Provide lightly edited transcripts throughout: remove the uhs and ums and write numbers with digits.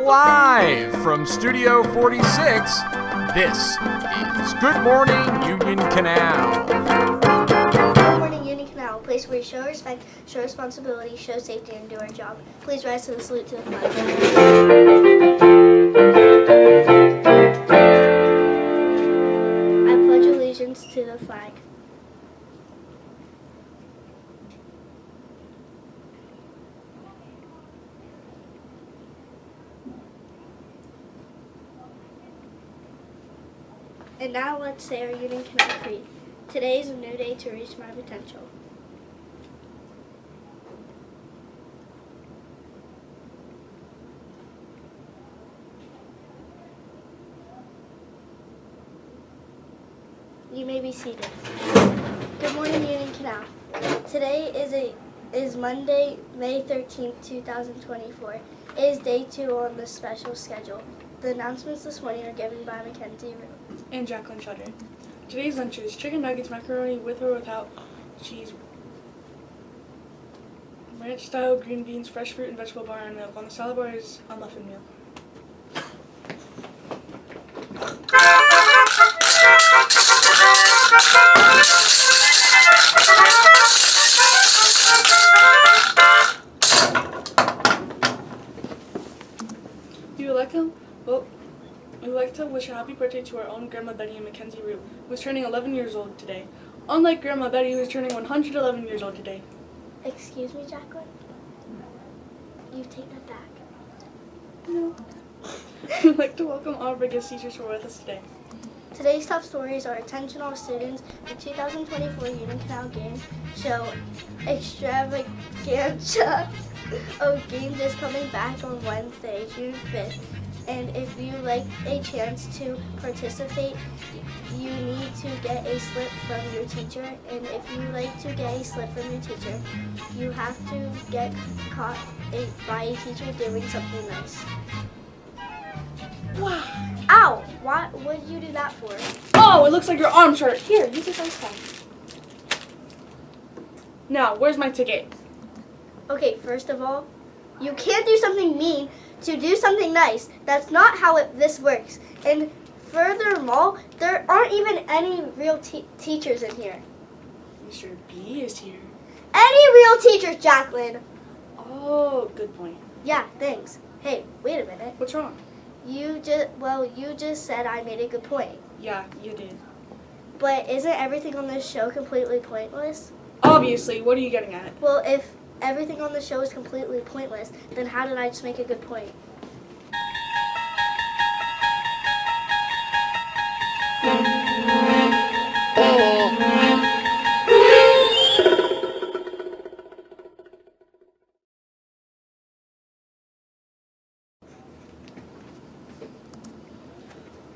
Live from Studio 46, this is Good Morning Union Canal. Good morning, Union Canal, a place where we show respect, show responsibility, show safety, and do our job. Please rise to the salute to the flag. I pledge allegiance to the flag. And now let's say our Union Canal Creed. Today is a new day to reach my potential. You may be seated. Good morning, Union Canal. Today is Monday, May 13th, 2024. It is day 2 on the special schedule. The announcements this morning are given by Mackenzie and Jacqueline Shutter. Today's lunch is chicken nuggets, macaroni with or without cheese, ranch-style green beans, fresh fruit, and vegetable bar and milk. On the salad bar is a muffin meal. We would like to wish a happy birthday to our own Grandma Betty and Mackenzie Root, who is turning 11 years old today. Unlike Grandma Betty, who is turning 111 years old today. Excuse me, Jacqueline? You take that back. No. We'd like to welcome all of our guest teachers who are with us today. Today's top stories are attention all students. The 2024 Union Canal Game Show extravaganza of games is coming back on Wednesday, June 5th. And if you like a chance to participate, you need to get a slip from your teacher. And if you like to get a slip from your teacher, you have to get caught by a teacher doing something nice. Wow. Ow! What did you do that for? Oh, it looks like your arm's hurt. Here, use this ice pack. Now, where's my ticket? Okay, first of all, you can't do something mean to do something nice. That's not how this works. And furthermore, there aren't even any real teachers in here. Mr. B is here. Any real teachers, Jacqueline? Oh, good point. Yeah, thanks. Hey, wait a minute. What's wrong? You just said I made a good point. Yeah, you did. But isn't everything on this show completely pointless? Obviously, what are you getting at? Well, if everything on the show is completely pointless, then how did I just make a good point?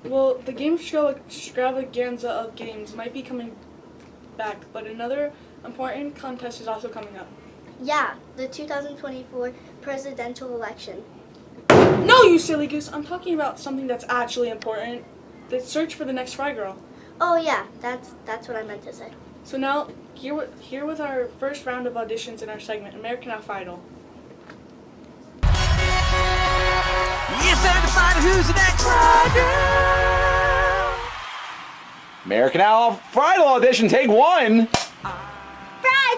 Well, the game show extravaganza of games might be coming back, but another important contest is also coming up. Yeah, the 2024 presidential election. No, you silly goose! I'm talking about something that's actually important. The search for the next Fry Girl. Oh yeah, that's what I meant to say. So now, here with our first round of auditions in our segment, American Idol. It's time to find out who's the next Fry Girl. American Idol audition, take 1.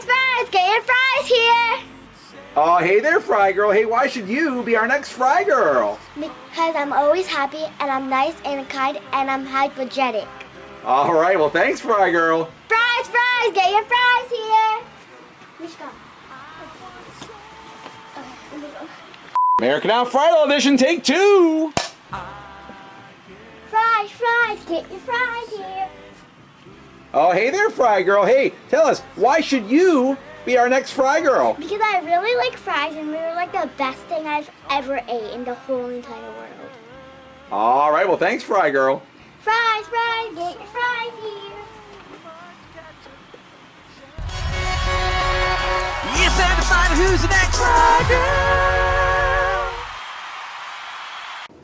Fries, get your fries here! Oh, hey there, Fry Girl. Hey, why should you be our next Fry Girl? Because I'm always happy, and I'm nice and kind, and I'm hypergenic. All right, well, thanks, Fry Girl. Fries, get your fries here! Which go? American Idol audition, take 2. Fries, get your fries here! Oh, hey there, Fry Girl. Hey, tell us, why should you be our next Fry Girl? Because I really like fries, and they're like the best thing I've ever ate in the whole entire world. All right, well, thanks, Fry Girl. Fries, get your fries here! It's time to find out who's the next Fry Girl.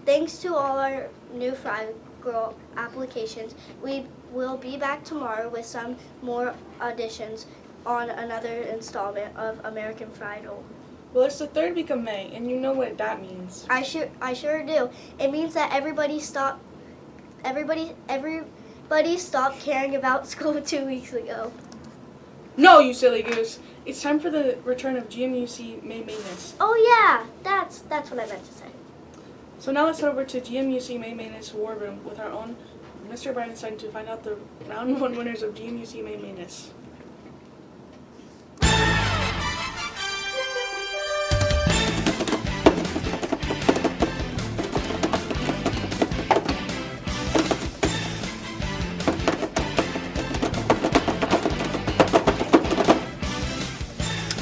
Thanks to all our new Fry Girl applications, we will be back tomorrow with some more auditions on another installment of American Idol. Well, it's the third week of May, and you know what that means. I sure do. It means that everybody stopped caring about school 2 weeks ago. No, you silly goose. It's time for the return of GMUC May MAY-DNESS. Oh yeah, that's what I meant to say. So now let's head over to GMUC May MAY-DNESS War Room with our own Mr. Bridenstine to find out the round 1 winners of GMUC May MAY-DNESS.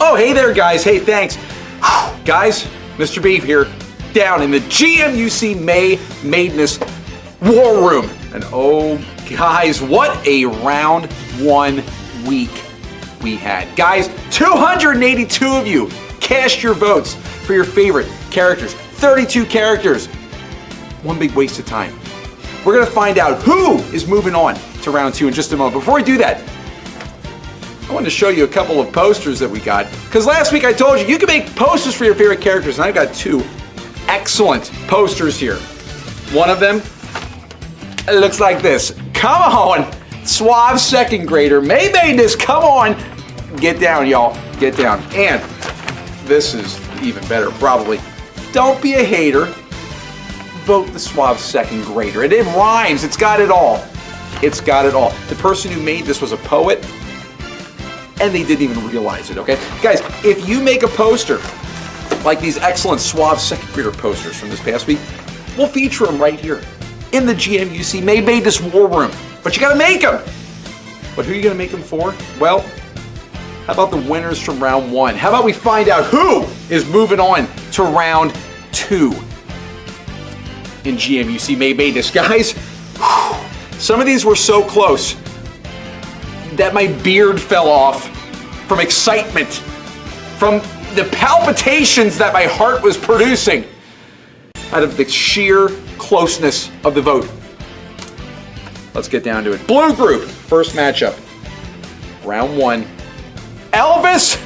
Oh, hey there, guys. Hey, thanks. Guys, Mr. Beef here, down in the GMUC May MAY-DNESS War Room. And oh, guys, what a round 1 week we had. Guys, 282 of you cast your votes for your favorite characters. 32 characters. One big waste of time. We're going to find out who is moving on to round 2 in just a moment. Before we do that, I wanted to show you a couple of posters that we got. Because last week I told you can make posters for your favorite characters, and I've got 2 excellent posters here. One of them, it looks like this. Come on, suave 2nd grader. May MAY-DNESS, come on. Get down, y'all. Get down. And this is even better, probably. Don't be a hater. Vote the suave 2nd grader. It rhymes. It's got it all. It's got it all. The person who made this was a poet, and they didn't even realize it, okay? Guys, if you make a poster like these excellent suave 2nd grader posters from this past week, we'll feature them right here in the GMUC May MAY-DNESS War Room. But you gotta make them. But who are you gonna make them for? Well, how about the winners from round 1? How about we find out who is moving on to round 2 in GMUC May MAY-DNESS? Guys, some of these were so close that my beard fell off from excitement, from the palpitations that my heart was producing out of the sheer closeness of the vote. Let's get down to it. Blue group, first matchup. Round 1. Elvis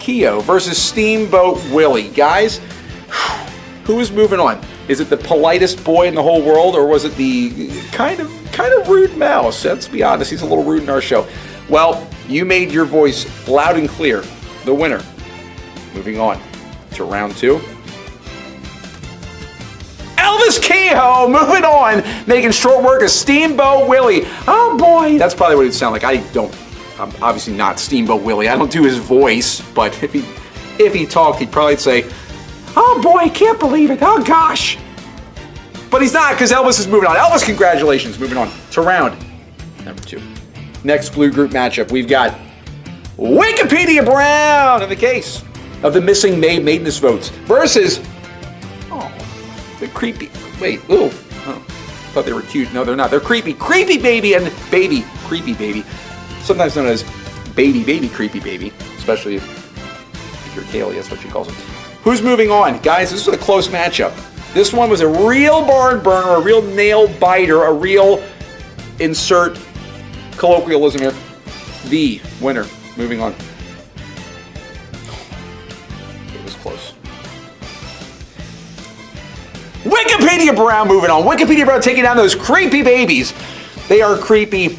Keo versus Steamboat Willie. Guys, who is moving on? Is it the politest boy in the whole world, or was it the kind of rude mouse? Let's be honest, he's a little rude in our show. Well, you made your voice loud and clear. The winner. Moving on to round 2. Elvis Kehoe, moving on, making short work of Steamboat Willie. Oh boy, that's probably what it'd sound like. I'm obviously not Steamboat Willie. I don't do his voice, but if he talked, he'd probably say, "Oh boy, I can't believe it. Oh gosh." But he's not, because Elvis is moving on. Elvis, congratulations, moving on to round number 2. Next blue group matchup, we've got Wikipedia Brown in the case of the missing May MAY-DNESS votes versus the creepy, I thought they were cute. No, they're not. They're creepy baby and baby, creepy baby. Sometimes known as baby creepy baby, especially if you're Kaylee, that's what she calls him. Who's moving on? Guys, this was a close matchup. This one was a real barn burner, a real nail biter, a real insert colloquialism here. The winner, moving on. It was close. Wikipedia Brown moving on. Wikipedia Brown taking down those creepy babies. They are creepy,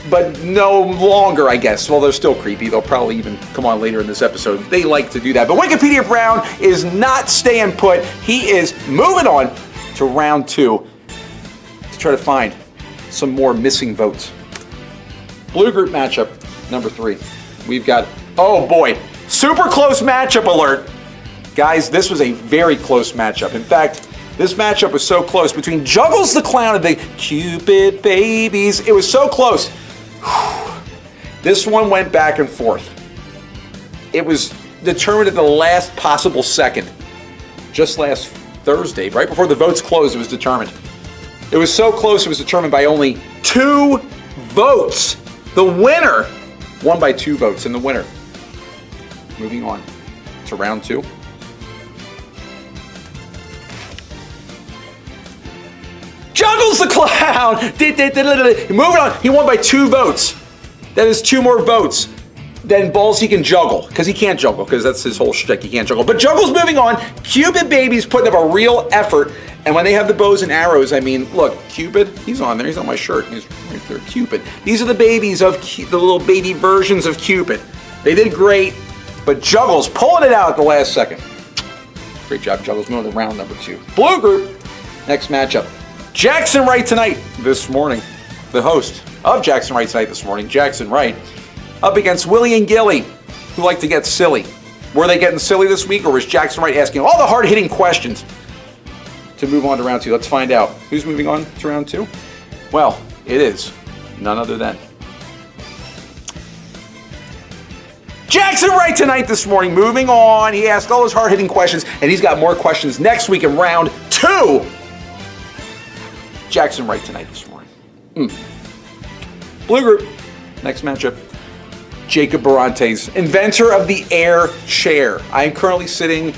but no longer, I guess. Well, they're still creepy. They'll probably even come on later in this episode. They like to do that. But Wikipedia Brown is not staying put. He is moving on to round 2 to try to find some more missing votes. Blue group matchup number 3. We've got, oh boy, super close matchup alert. Guys, this was a very close matchup. In fact, this matchup was so close between Juggles the Clown and the Cupid Babies. It was so close. This one went back and forth. It was determined at the last possible second. Just last Thursday, right before the votes closed, it was determined. It was so close, it was determined by only 2 votes. The winner won by 2 votes, and the winner. Moving on to round 2. Juggles the Clown! Moving on, he won by 2 votes. That is 2 more votes then Ballsy can juggle, because he can't juggle, because that's his whole shtick. He can't juggle. But Juggle's moving on. Cupid Baby's putting up a real effort. And when they have the bows and arrows, I mean, look, Cupid, he's on there. He's on my shirt. He's right there, Cupid. These are the babies of the little baby versions of Cupid. They did great, but Juggle's pulling it out at the last second. Great job, Juggle's moving to round number 2. Blue group, next matchup. Jackson Wright tonight, this morning. The host of Jackson Wright tonight this morning, Jackson Wright, up against Willie and Gilly, who like to get silly. Were they getting silly this week, or was Jackson Wright asking all the hard-hitting questions to move on to round 2? Let's find out. Who's moving on to round 2? Well, it is none other than Jackson Wright tonight this morning. Moving on. He asked all those hard-hitting questions, and he's got more questions next week in round 2. Jackson Wright tonight this morning. Blue group, next matchup. Jacob Barantes, inventor of the air chair. I am currently sitting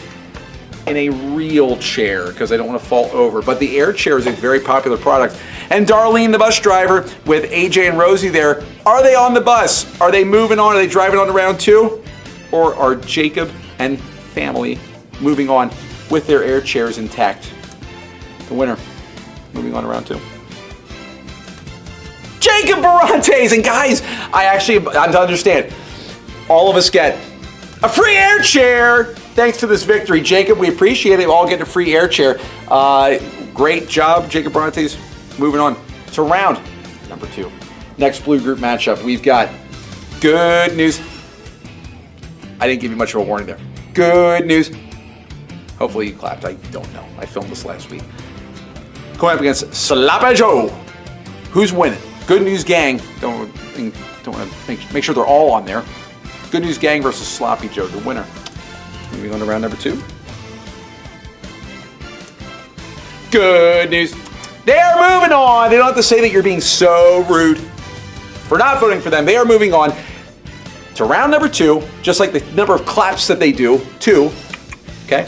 in a real chair because I don't want to fall over, but the air chair is a very popular product. And Darlene, the bus driver, with AJ and Rosie there, are they on the bus? Are they moving on? Are they driving on to round 2? Or are Jacob and family moving on with their air chairs intact? The winner, moving on to round 2. Jacob Barantes! And guys, I'm to understand, all of us get a free air chair thanks to this victory. Jacob, we appreciate it. We all get a free air chair. Great job, Jacob Barantes. Moving on to round number 2. Next blue group matchup, we've got good news. I didn't give you much of a warning there. Good news. Hopefully you clapped. I don't know. I filmed this last week. Going up against Sloppy Joe. Who's winning? Good News Gang. Don't want to make sure they're all on there. Good News Gang versus Sloppy Joe, the winner. Moving on to round number 2. Good news. They are moving on. They don't have to say that you're being so rude for not voting for them. They are moving on to round number 2, just like the number of claps that they do. 2. Okay?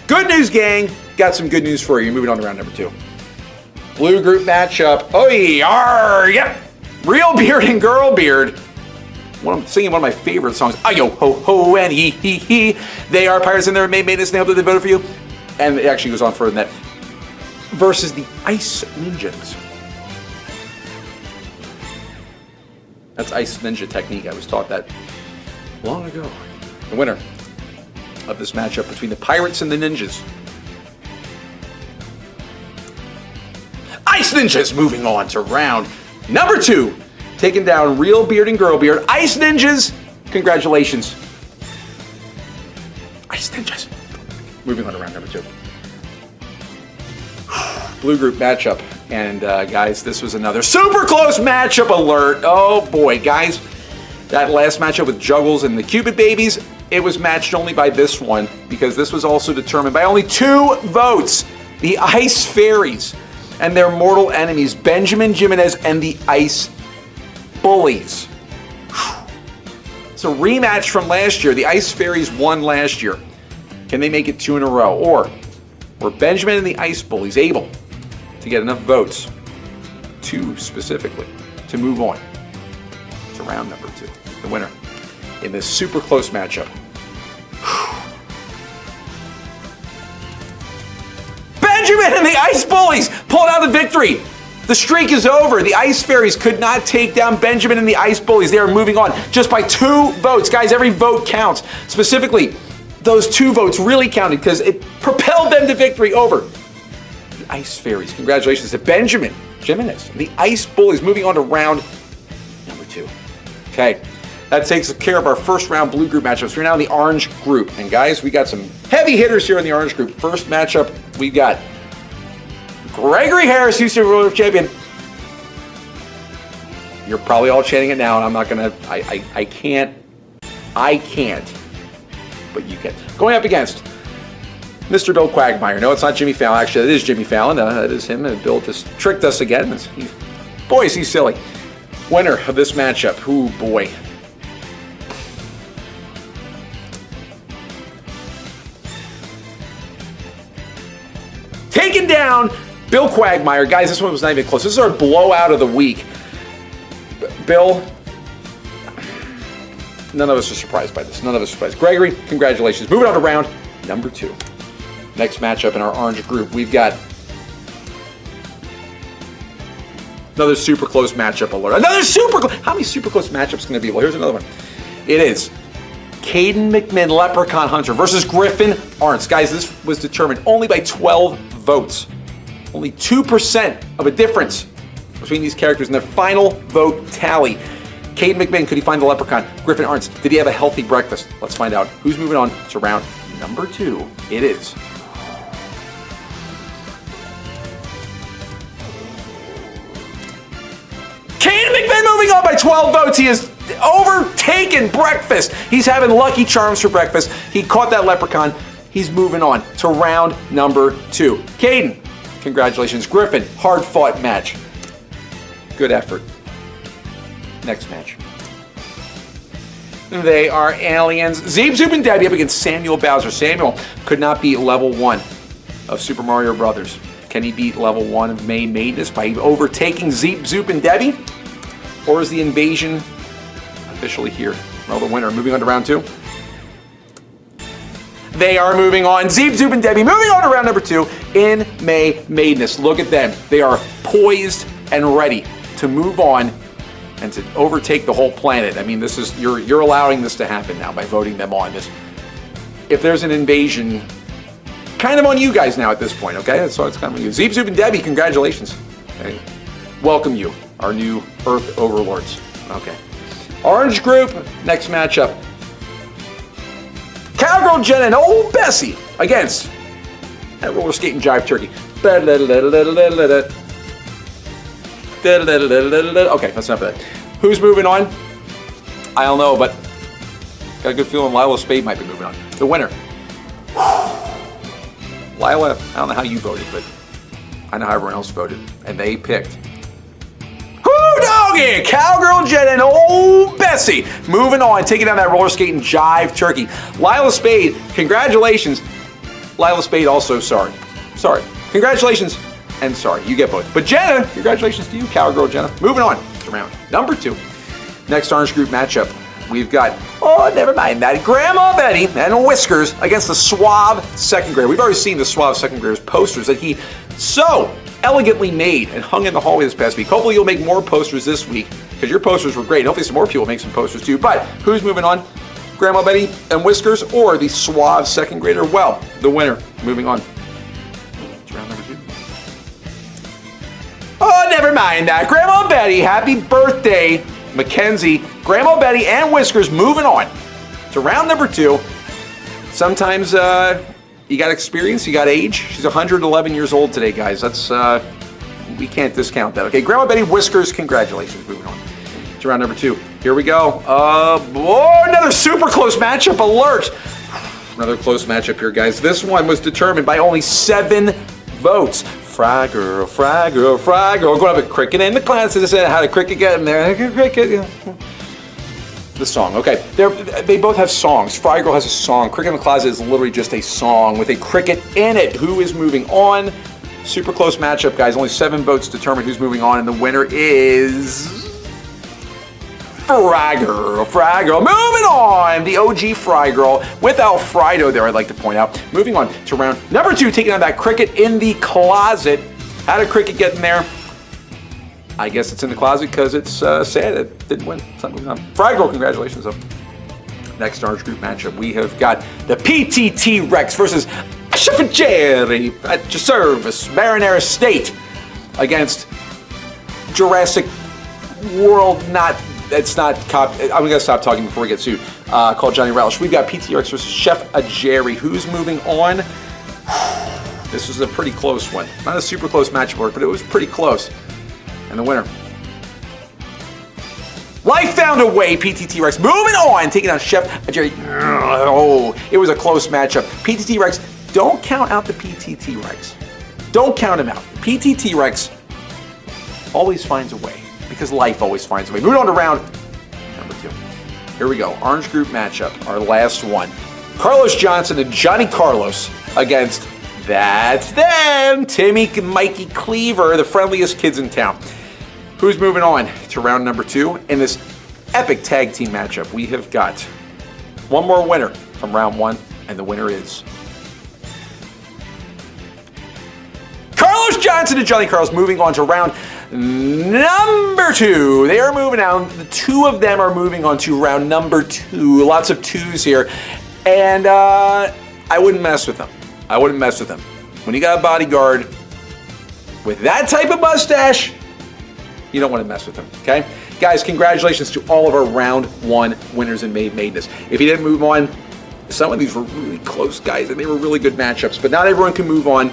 Good News Gang got some good news for you. You're moving on to round number 2. Blue group matchup. Oh, yep. Real Beard and Girl Beard. I'm singing one of my favorite songs. Ayo, ho, ho, and he, he. They are pirates in their May May-DNESS, and they hope that they voted for you. And it actually goes on further than that. Versus the Ice Ninjas. That's Ice Ninja technique. I was taught that long ago. The winner of this matchup between the Pirates and the Ninjas. Ice Ninjas moving on to round number 2. Taking down Real Beard and Girl Beard. Ice Ninjas, congratulations. Ice Ninjas. Moving on to round number 2. Blue group matchup. And guys, this was another super close matchup alert. Oh boy, guys. That last matchup with Juggles and the Cupid Babies, it was matched only by this one because this was also determined by only 2 votes. The Ice Fairies and their mortal enemies, Benjamin Jimenez and the Ice Bullies. It's a rematch from last year. The Ice Fairies won last year. Can they make it 2 in a row? Or were Benjamin and the Ice Bullies able to get enough votes, 2 specifically, to move on to round number 2? The winner in this super close matchup. Benjamin and the Ice Bullies pulled out the victory. The streak is over. The Ice Fairies could not take down Benjamin and the Ice Bullies. They are moving on just by 2 votes. Guys, every vote counts. Specifically, those 2 votes really counted because it propelled them to victory over the Ice Fairies. Congratulations to Benjamin Jimenez and the Ice Bullies, moving on to round number 2. Okay, that takes care of our first round blue group matchups. We're now in the orange group. And guys, we got some heavy hitters here in the orange group. First matchup, we got Gregory Harris, Houston World Champion. You're probably all chanting it now, and I'm not gonna. I can't. But you can. Going up against Mr. Bill Quagmire. No, it's not Jimmy Fallon. Actually, it is Jimmy Fallon. That is him. And Bill just tricked us again. Boy, is he silly. Winner of this matchup. Ooh, boy. Taking down Bill Quagmire. Guys, this one was not even close. This is our blowout of the week. Bill, None of us are surprised by this. None of us are surprised. Gregory, congratulations. Moving on to round number 2. Next matchup in our orange group, we've got another super close matchup alert. Another super close. How many super close matchups can there be? Well, here's another one. It is Caden McMinn, Leprechaun Hunter, versus Griffin Arntz. Guys, this was determined only by 12 votes. Only 2% of a difference between these characters in their final vote tally. Caden McMinn, could he find the Leprechaun? Griffin Arntz, did he have a healthy breakfast? Let's find out. Who's moving on to round number 2? It is Caden McMinn moving on by 12 votes. He has overtaken breakfast. He's having Lucky Charms for breakfast. He caught that Leprechaun. He's moving on to round number 2. Caden, congratulations. Griffin, hard-fought match. Good effort. Next match. They are aliens. Zeeb, Zoop, and Debbie up against Samuel Bowser. Samuel could not beat level 1 of Super Mario Brothers. Can he beat level 1 of May May-DNESS by overtaking Zeep, Zoop, and Debbie? Or is the invasion officially here? Well, the winner. Moving on to round 2. They are moving on. Zeep, Zoop, and Debbie moving on to round number 2 in May May-DNESS. Look at them. They are poised and ready to move on and to overtake the whole planet. I mean, this is you're allowing this to happen now by voting them on. This, if there's an invasion, kind of on you guys now at this point, okay? So it's kind of on you. Zeep, Zoop, and Debbie, congratulations. Okay. Welcome you, our new Earth overlords. Okay. Orange group, next matchup. Cowgirl Jen and old Bessie against that roller skating jive turkey. Okay, that's enough of that. Who's moving on? I don't know, but got a good feeling Lila Spade might be moving on. The winner. Lila, I don't know how you voted, but I know how everyone else voted. And they picked Doggy, Cowgirl Jen and old Bessie. Moving on, taking down that roller skating jive turkey. Lila Spade, congratulations. Lila Spade also sorry. Sorry. Congratulations and sorry. You get both. But Jenna, congratulations to you, Cowgirl Jenna. Moving on to round number 2. Next orange group matchup. We've got, oh, never mind that, Grandma Betty and Whiskers against the Suave second grader. We've already seen the Suave second grader's posters that he so elegantly made and hung in the hallway this past week. Hopefully you'll make more posters this week because your posters were great. And hopefully some more people make some posters too. But who's moving on? Grandma Betty and Whiskers or the Suave second grader? Well, the winner. Moving on to round number 2. Oh, never mind that. Grandma Betty, happy birthday, Mackenzie. Grandma Betty and Whiskers moving on to round number 2. Sometimes you got experience, you got age. She's 111 years old today, guys. That's we can't discount that. Okay, Grandma Betty, Whiskers, congratulations. Moving on to round number 2. Here we go. Another super close matchup alert. Another close matchup here, guys. This one was determined by only 7 votes. Fry girl, fry girl, fry girl. Going up with cricket in the classes. How did cricket get in there? Cricket. The song, okay. They both have songs. Fry Girl has a song. Cricket in the Closet is literally just a song with a cricket in it. Who is moving on? Super close matchup, guys. Only 7 votes determine who's moving on, and the winner is Fry Girl. Fry Girl. Moving on! The OG Fry Girl with Alfredo there, I'd like to point out. Moving on to round number 2, taking on that cricket in the closet. How did cricket get in there? I guess it's in the closet because it's sad it didn't win. It's not moving on. Fry Girl, congratulations though. Next orange group matchup, we have got the PTT Rex versus Chef Jerry at your service, Marinara State against Jurassic World. It's not. I'm gonna stop talking before we get sued. Called Johnny Relish. We've got PTT Rex versus Chef Jerry. Who's moving on? This was a pretty close one. Not a super close matchup, but it was pretty close. And the winner. Life found a way, PTT Rex. Moving on, taking on Chef Jerry. Oh, it was a close matchup. PTT Rex, don't count out the PTT Rex. Don't count him out. PTT Rex always finds a way because life always finds a way. Moving on to round number 2. Here we go. Orange group matchup, our last one. Carlos Johnson and Johnny Carlos against that's them, Timmy and Mikey Cleaver, the friendliest kids in town. Who's moving on to round number 2 in this epic tag team matchup. We have got one more winner from round 1, and the winner is Carlos Johnson and Johnny Carlos, moving on to round number 2. They are moving on. The two of them are moving on to round number 2. Lots of 2s here. And I wouldn't mess with them. I wouldn't mess with them. When you got a bodyguard with that type of mustache, you don't want to mess with them, okay? Guys, congratulations to all of our round 1 winners in May May-DNESS. If you didn't move on, some of these were really close, guys, and they were really good matchups, but not everyone can move on.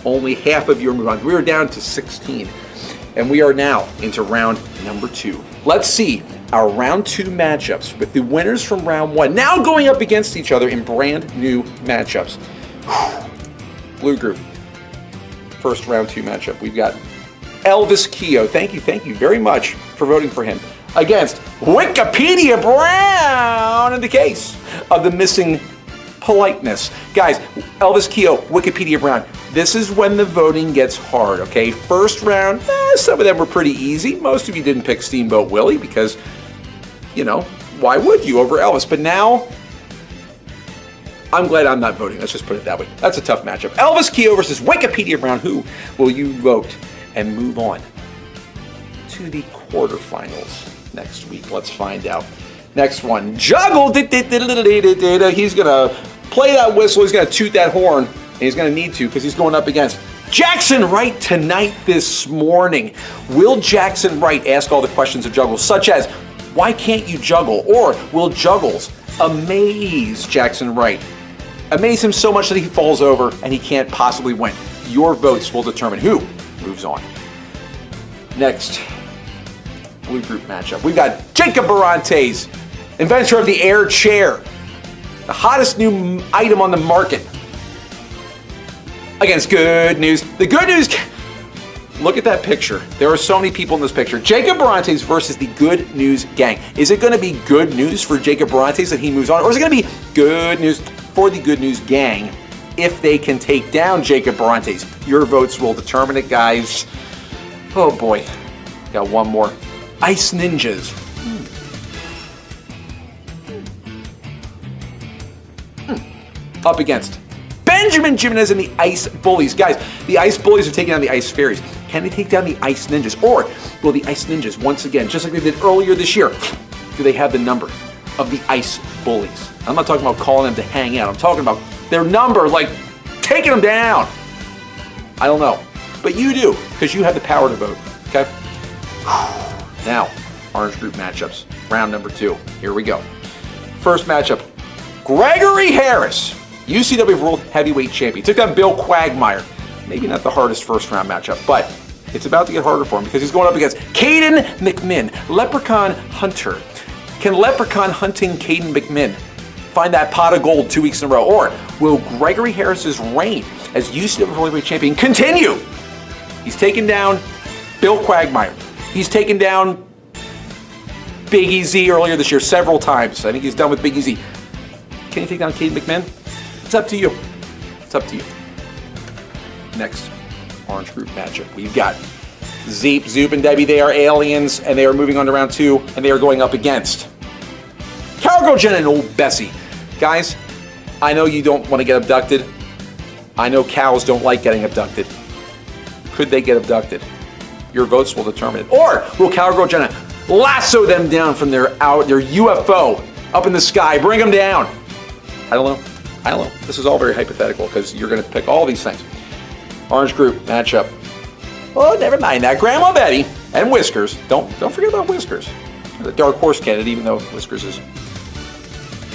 Only half of you are moving on. We are down to 16, and we are now into round number 2. Let's see our round 2 matchups with the winners from round 1 now going up against each other in brand new matchups. Blue group, first round 2 matchup. We've got Elvis Keogh. Thank you very much for voting for him. Against Wikipedia Brown in the case of the missing politeness. Guys, Elvis Keogh, Wikipedia Brown. This is when the voting gets hard, okay? First round, some of them were pretty easy. Most of you didn't pick Steamboat Willie because, you know, why would you over Elvis? But now, I'm glad I'm not voting. Let's just put it that way. That's a tough matchup. Elvis Keogh versus Wikipedia Brown. Who will you vote and move on to the quarterfinals next week? Let's find out. Next one, Juggle. He's going to play that whistle. He's going to toot that horn. And he's going to need to because he's going up against Jackson Wright tonight this morning. Will Jackson Wright ask all the questions of Juggles, such as, why can't you juggle? Or will Juggles amaze Jackson Wright? Amaze him so much that he falls over and he can't possibly win. Your votes will determine who moves on. Next, blue group matchup. We've got Jacob Barantes, inventor of the air chair, the hottest new item on the market, against Good News. The Good News, look at that picture. There are so many people in this picture. Jacob Barantes versus the Good News gang. Is it going to be good news for Jacob Barantes that he moves on? Or is it going to be good news for the Good News gang if they can take down Jacob Barantes? Your votes will determine it, guys. Oh boy. Got one more. Ice Ninjas. Up against Benjamin Jimenez and the Ice Bullies. Guys, the Ice Bullies are taking down the Ice Fairies. Can they take down the Ice Ninjas? Or will the Ice Ninjas, once again, just like they did earlier this year, do they have the number of the Ice Bullies? I'm not talking about calling them to hang out. I'm talking about their number, like taking them down. I don't know. But you do, because you have the power to vote, okay? Now, orange group matchups. Round number 2. Here we go. First matchup, Gregory Harris, UCW World Heavyweight Champion. Took down Bill Quagmire. Maybe not the hardest first round matchup, but it's about to get harder for him because he's going up against Caden McMinn, Leprechaun Hunter. Can Leprechaun hunting Caden McMinn find that pot of gold 2 weeks in a row? Or will Gregory Harris's reign as UCW World Heavyweight Champion continue? He's taken down Bill Quagmire. He's taken down Big EZ earlier this year several times. I think he's done with Big EZ. Can he take down Caden McMinn? It's up to you. It's up to you. Next orange group matchup. We've got Zeep, Zoop, and Debbie. They are aliens, and they are moving on to round 2, and they are going up against Cowgirl Jen and Old Bessie. Guys, I know you don't want to get abducted. I know cows don't like getting abducted. Could they get abducted? Your votes will determine it. Or will Cowgirl Jenna lasso them down from their UFO up in the sky, bring them down? I don't know. I don't know. This is all very hypothetical because you're going to pick all these things. Orange group matchup. Oh, never mind that. Grandma Betty and Whiskers. Don't forget about Whiskers. The dark horse candidate, even though Whiskers is a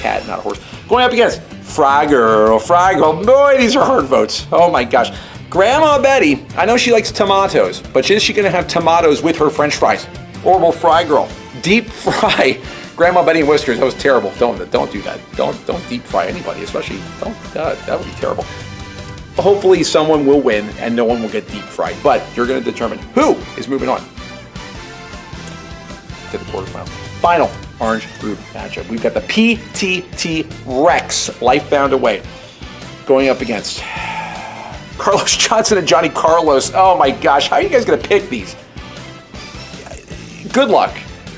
cat, not a horse. Going up against Fry Girl. Boy, these are hard votes. Oh my gosh. Grandma Betty, I know she likes tomatoes, but is she going to have tomatoes with her French fries? Or will Fry Girl deep fry Grandma Betty and Whiskers? That was terrible. Don't do that. Don't deep fry anybody, especially that would be terrible. Hopefully someone will win and no one will get deep fried, but you're going to determine who is moving on to the quarterfinal. Final orange group matchup. We've got the PTT Rex, Life Found Away, going up against Carlos Johnson and Johnny Carlos. Oh my gosh, how are you guys going to pick these? Good luck.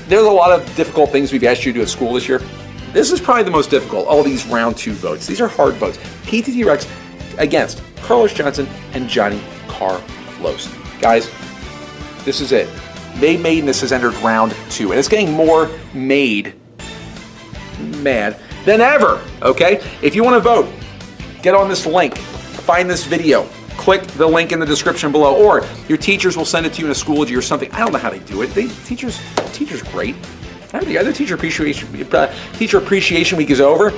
there's a lot of difficult things we've asked you to do at school this year. This is probably the most difficult, all these round 2 votes. These are hard votes. PTT Rex against Carlos Johnson and Johnny Carlos. Guys, this is it. May May-DNESS has entered round 2, and it's getting more mad than ever, okay? If you want to vote, get on this link, find this video, click the link in the description below, or your teachers will send it to you in a Schoology or something. I don't know how they do it. Teachers great. The other Teacher Appreciation Week is over.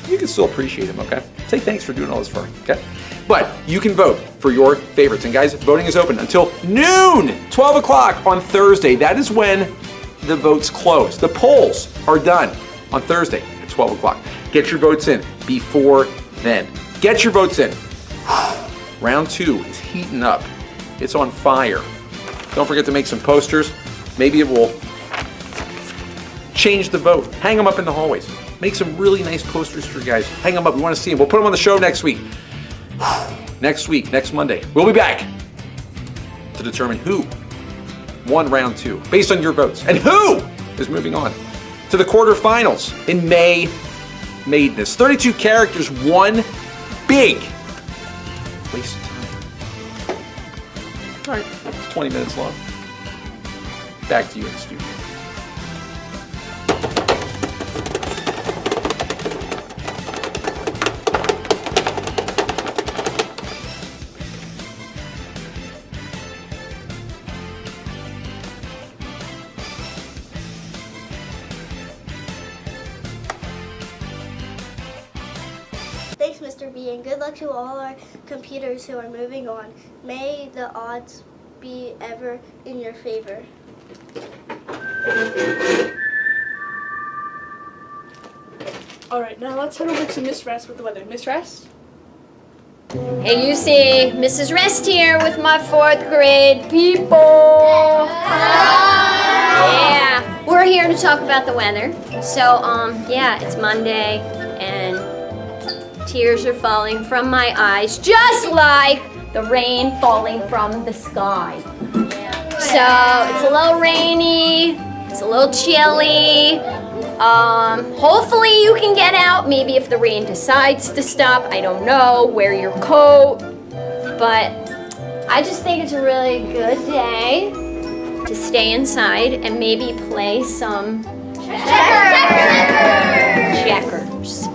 You can still appreciate them, okay? Say thanks for doing all this for me, okay? But you can vote for your favorites. And guys, voting is open until noon, 12 o'clock on Thursday. That is when the votes close. The polls are done on Thursday at 12 o'clock. Get your votes in before then. Get your votes in. Round 2 is heating up. It's on fire. Don't forget to make some posters. Maybe it will change the vote. Hang them up in the hallways. Make some really nice posters for you guys. Hang them up. We want to see them. We'll put them on the show next week. Next Monday. We'll be back to determine who won round 2 based on your votes and who is moving on to the quarterfinals in May May-DNESS. 32 characters, one big waste of time. All right, it's 20 minutes long. Back to you in the studio. Thanks, Mr. B, and good luck to all our computers who are moving on. May the odds be ever in your favor. Alright, now let's head over to Miss Rest with the weather. Miss Rest? Hey, you see, Mrs. Rest here with my 4th grade people. Yeah, we're here to talk about the weather. So, yeah, it's Monday, and tears are falling from my eyes, just like the rain falling from the sky. So, it's a little rainy, it's a little chilly. Hopefully you can get out, maybe if the rain decides to stop, I don't know, wear your coat. But I just think it's a really good day to stay inside and maybe play some checkers.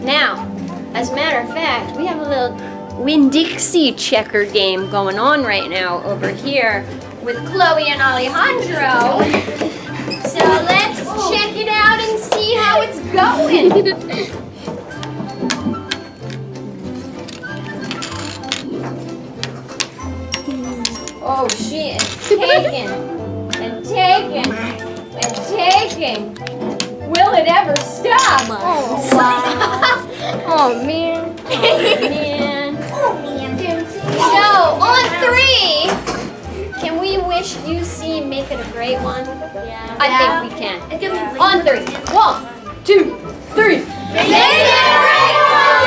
Now, as a matter of fact, we have a little Winn-Dixie checker game going on right now over here with Chloe and Alejandro. So let's check it out and see how it's going. Oh shit, it's taking and taking and taking. Will it ever stop? Oh, wow. Oh man. Oh man. Oh, man. So on 3, can we wish UC make it a great one? Yeah. I think we can. It's gonna be On 3. 1, 2, 3. Make it a great one!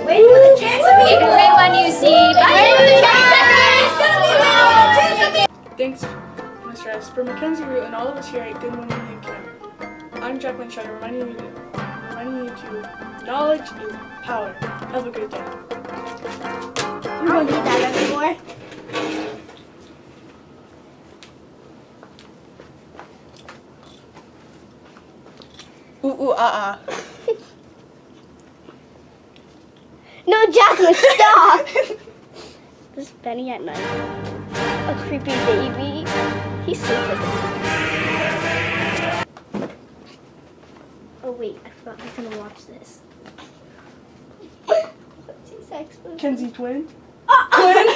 Wait for the chance to Make it a great one, UC. Bye! Thanks, Miss Rest. For Mackenzie Root and all of us here at Good Morning Camp, I'm Jacqueline Shutter, reminding you to knowledge is power. Have a good day. I don't need that anymore. No, Jacqueline, stop! This is Benny at night. A creepy baby. He's sleeping. Oh wait, I forgot he's gonna watch this. She's excellent. Kenzie Twin. Twin?